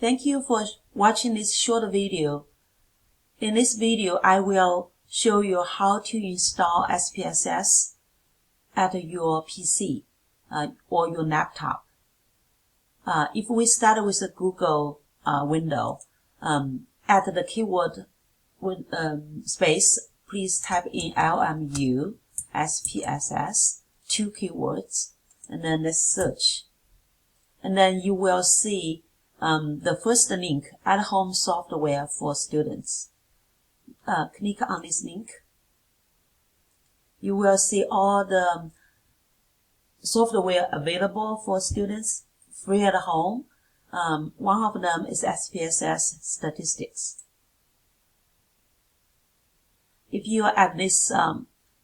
Thank you for watching this short video. In this video, I will show you how to install SPSS at your PC or your laptop. If we start with the Google window, at the keyword space, please type in LMU SPSS, 2 keywords, and then let's search. And then you will see the first link, at-home software for students. Click on this link. You will see all the software available for students free at home. One of them is SPSS Statistics. If you are at this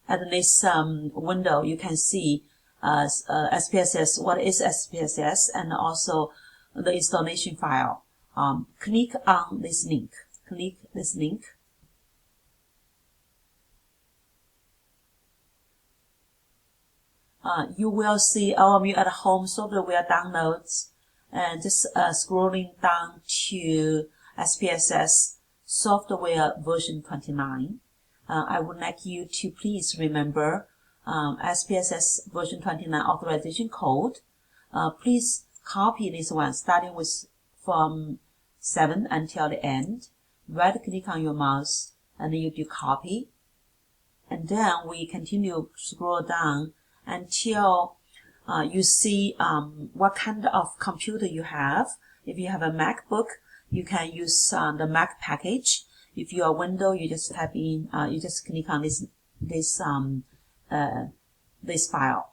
window, you can see SPSS, what is SPSS, and also the installation file. Click on this link. Click this link. You will see LMU at home software downloads, and just scrolling down to SPSS software version 29. I would like you to please remember SPSS version 29 authorization code. Please copy this one, starting with from 7 until the end. Right click on your mouse and then you do copy. And then we continue scroll down until you see what kind of computer you have. If you have a MacBook, you can use the Mac package. If you are Windows, you just type in, you just click on this file.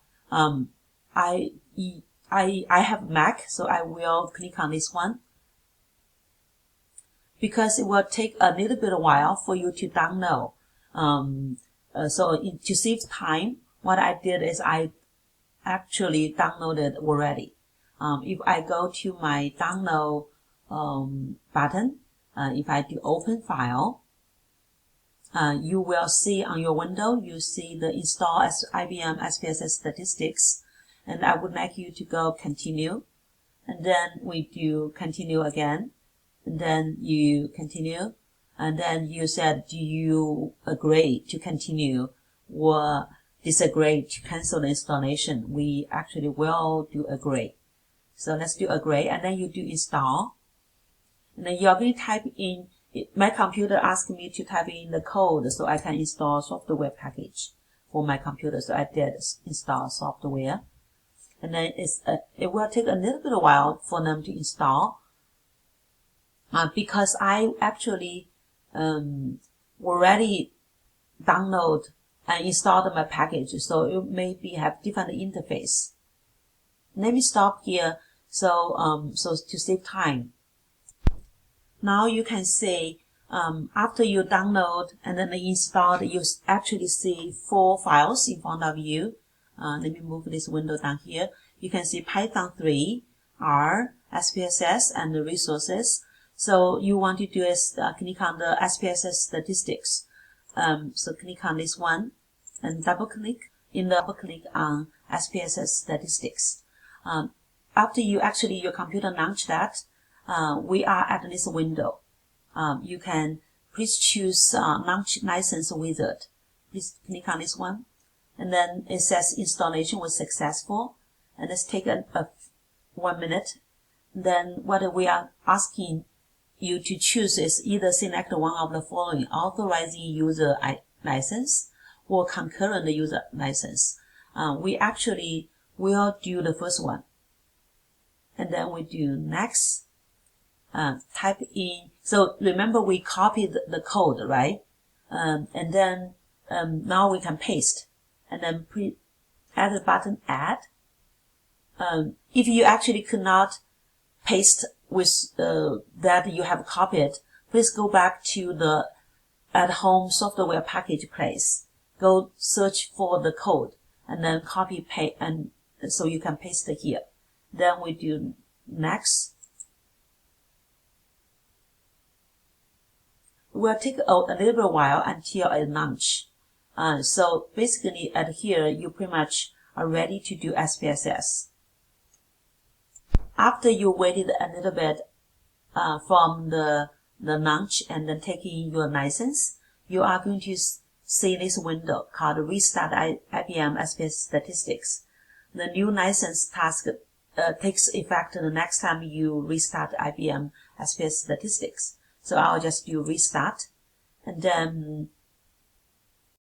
I have Mac, so I will click on this one, because it will take a little bit of while for you to download. To save time, what I did is I actually downloaded already. If I go to my download button, if I do open file, you will see on your window, you see the install as IBM SPSS Statistics, and I would like you to go continue, and then we do continue again, and then you continue, and then you said, do you agree to continue or disagree to cancel the installation? We actually will do agree. So let's do agree, and then you do install. And then you're going to type in, my computer asked me to type in the code so I can install software package for my computer. So I did install software. And then it will take a little bit of while for them to install. Because I actually already download and installed my package, so it may have different interface. Let me stop here so to save time. Now you can see after you download and then installed, you actually see 4 files in front of you. Let me move this window down here. You can see Python 3, R, SPSS, and the resources. So you want to do is click on the SPSS Statistics. So click on this one and double click on SPSS Statistics. After you actually your computer launch that, we are at this window. You can please choose launch license wizard. Please click on this one, and then it says installation was successful. And let's take a 1 minute. Then what we are asking you to choose is either select one of the following: authorizing user license or concurrent user license. We actually will do the first one, and then we do next. Type in, so remember we copied the code, right? And then now we can paste, and then add the button add. If you actually could not paste with that you have copied, please go back to the at-home software package place. Go search for the code and then copy paste, and so you can paste it here. Then we do next. It will take a little bit while until it launch. So basically at here, you pretty much are ready to do SPSS. After you waited a little bit, from the launch and then taking your license, you are going to see this window called Restart IBM SPS Statistics. The new license task takes effect the next time you restart IBM SPS Statistics. So I'll just do restart, and then